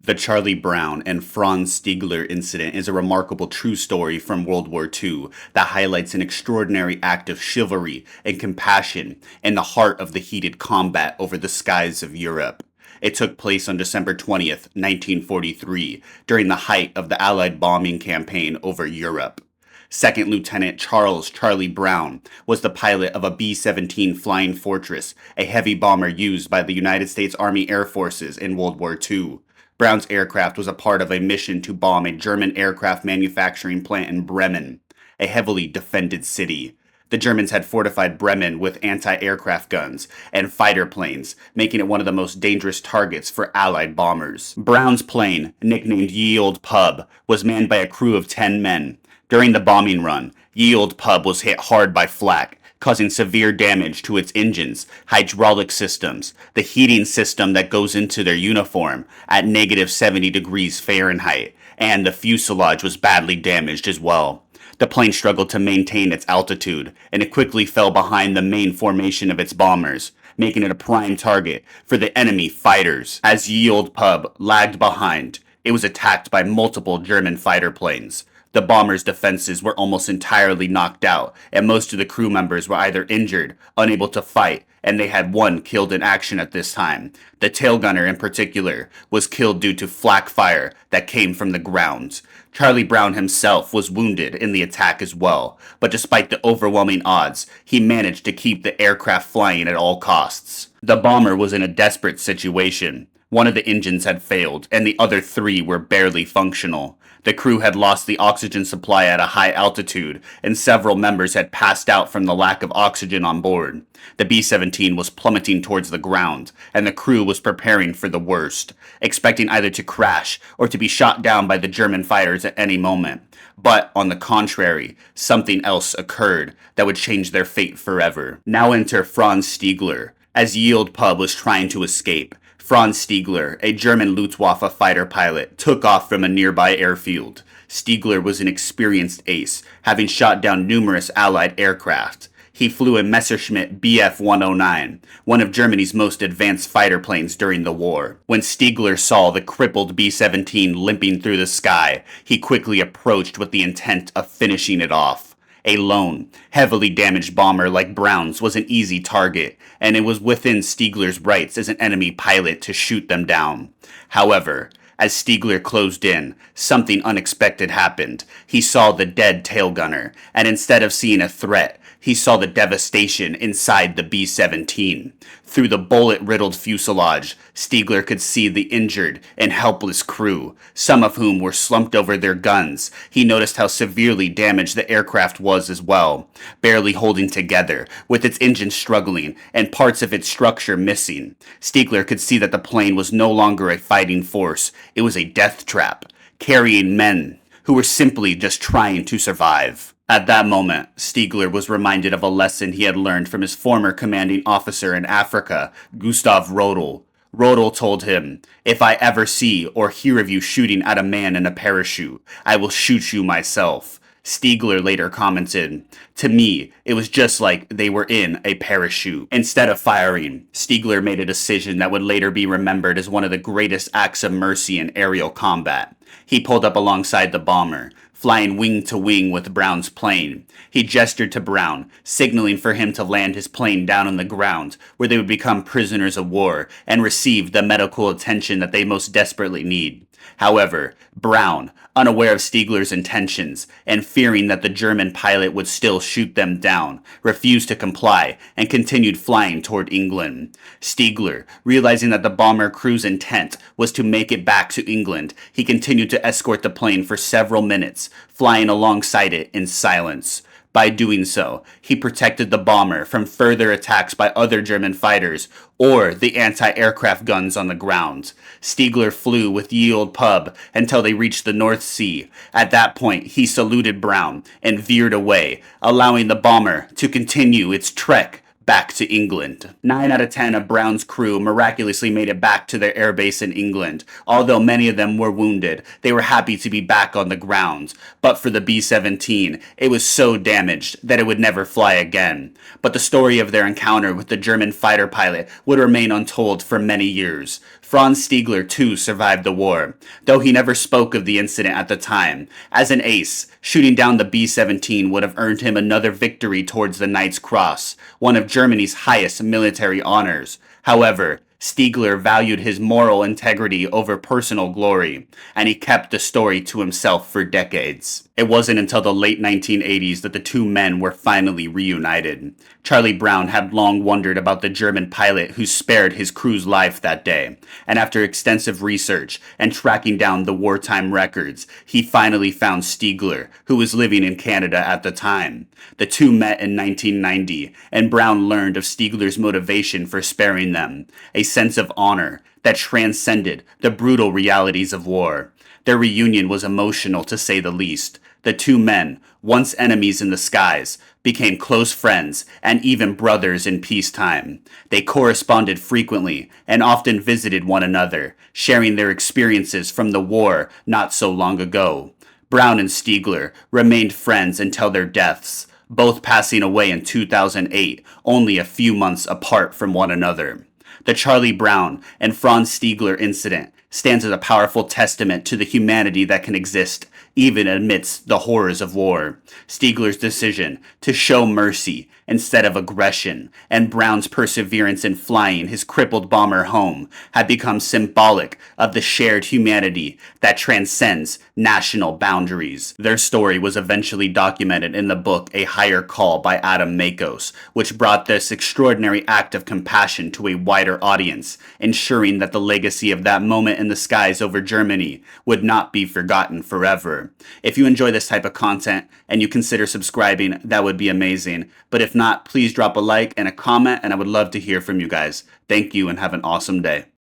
The Charlie Brown and Franz Stigler incident is a remarkable true story from World War II that highlights an extraordinary act of chivalry and compassion in the heart of the heated combat over the skies of Europe. It took place on December 20th, 1943, during the height of the Allied bombing campaign over Europe. Second Lieutenant Charles Charlie Brown was the pilot of a B-17 Flying Fortress, a heavy bomber used by the United States Army Air Forces in World War II. Brown's aircraft was a part of a mission to bomb a German aircraft manufacturing plant in Bremen, a heavily defended city. The Germans had fortified Bremen with anti-aircraft guns and fighter planes, making it one of the most dangerous targets for Allied bombers. Brown's plane, nicknamed Ye Olde Pub, was manned by a crew of 10 men. During the bombing run, Ye Olde Pub was hit hard by flak, causing severe damage to its engines, hydraulic systems, the heating system that goes into their uniform at -70 degrees Fahrenheit, and the fuselage was badly damaged as well. The plane struggled to maintain its altitude, and it quickly fell behind the main formation of its bombers, making it a prime target for the enemy fighters. As Ye Olde Pub lagged behind, it was attacked by multiple German fighter planes. The bombers' defenses were almost entirely knocked out, and most of the crew members were either injured, unable to fight, and they had one killed in action at this time. The tail gunner in particular was killed due to flak fire that came from the ground. Charlie Brown himself was wounded in the attack as well, but despite the overwhelming odds, he managed to keep the aircraft flying at all costs. The bomber was in a desperate situation. One of the engines had failed, and the other three were barely functional. The crew had lost the oxygen supply at a high altitude, and several members had passed out from the lack of oxygen on board. The B-17 was plummeting towards the ground, and the crew was preparing for the worst, expecting either to crash or to be shot down by the German fighters at any moment. But, on the contrary, something else occurred that would change their fate forever. Now enter Franz Stigler. As Ye Olde Pub was trying to escape, Franz Stigler, a German Luftwaffe fighter pilot, took off from a nearby airfield. Stigler was an experienced ace, having shot down numerous Allied aircraft. He flew a Messerschmitt Bf-109, one of Germany's most advanced fighter planes during the war. When Stigler saw the crippled B-17 limping through the sky, he quickly approached with the intent of finishing it off. A lone, heavily damaged bomber like Brown's was an easy target, and it was within Stigler's rights as an enemy pilot to shoot them down. However, as Stigler closed in, something unexpected happened. He saw the dead tail gunner, and instead of seeing a threat, he saw the devastation inside the B-17. Through the bullet-riddled fuselage, Stigler could see the injured and helpless crew, some of whom were slumped over their guns. He noticed how severely damaged the aircraft was as well, barely holding together, with its engine struggling and parts of its structure missing. Stigler could see that the plane was no longer a fighting force. It was a death trap, carrying men who were simply just trying to survive. At that moment, Stigler was reminded of a lesson he had learned from his former commanding officer in Africa, Gustav Rodel. Rodel told him, "If I ever see or hear of you shooting at a man in a parachute, I will shoot you myself." Stigler later commented, "To me, it was just like they were in a parachute." Instead of firing, Stigler made a decision that would later be remembered as one of the greatest acts of mercy in aerial combat. He pulled up alongside the bomber, flying wing to wing with Brown's plane. He gestured to Brown, signaling for him to land his plane down on the ground, where they would become prisoners of war and receive the medical attention that they most desperately need. However, Brown, unaware of Stigler's intentions and fearing that the German pilot would still shoot them down, refused to comply and continued flying toward England. Stigler, realizing that the bomber crew's intent was to make it back to England, he continued to escort the plane for several minutes, flying alongside it in silence. By doing so, he protected the bomber from further attacks by other German fighters or the anti-aircraft guns on the ground. Stigler flew with Ye Olde Pub until they reached the North Sea. At that point, he saluted Brown and veered away, allowing the bomber to continue its trek back to England. 9 out of 10 of Brown's crew miraculously made it back to their airbase in England. Although many of them were wounded, they were happy to be back on the ground. But for the B-17, it was so damaged that it would never fly again. But the story of their encounter with the German fighter pilot would remain untold for many years. Franz Stigler too survived the war, though he never spoke of the incident at the time. As an ace, shooting down the B-17 would have earned him another victory towards the Knight's Cross, one of Germany's highest military honors. However, Stigler valued his moral integrity over personal glory, and he kept the story to himself for decades. It wasn't until the late 1980s that the two men were finally reunited. Charlie Brown had long wondered about the German pilot who spared his crew's life that day, and after extensive research and tracking down the wartime records, he finally found Stigler, who was living in Canada at the time. The two met in 1990, and Brown learned of Stigler's motivation for sparing them, a sense of honor that transcended the brutal realities of war. Their reunion was emotional, to say the least. The two men, once enemies in the skies, became close friends and even brothers in peacetime. They corresponded frequently and often visited one another, sharing their experiences from the war not so long ago. Brown and Stigler remained friends until their deaths, both passing away in 2008, only a few months apart from one another. The Charlie Brown and Franz Stigler incident stands as a powerful testament to the humanity that can exist even amidst the horrors of war. Stigler's decision to show mercy instead of aggression, and Brown's perseverance in flying his crippled bomber home, had become symbolic of the shared humanity that transcends national boundaries. Their story was eventually documented in the book A Higher Call by Adam Makos, which brought this extraordinary act of compassion to a wider audience, ensuring that the legacy of that moment in the skies over Germany would not be forgotten forever. If you enjoy this type of content and you consider subscribing, that would be amazing. But if not, please drop a like and a comment, and I would love to hear from you guys. Thank you and have an awesome day.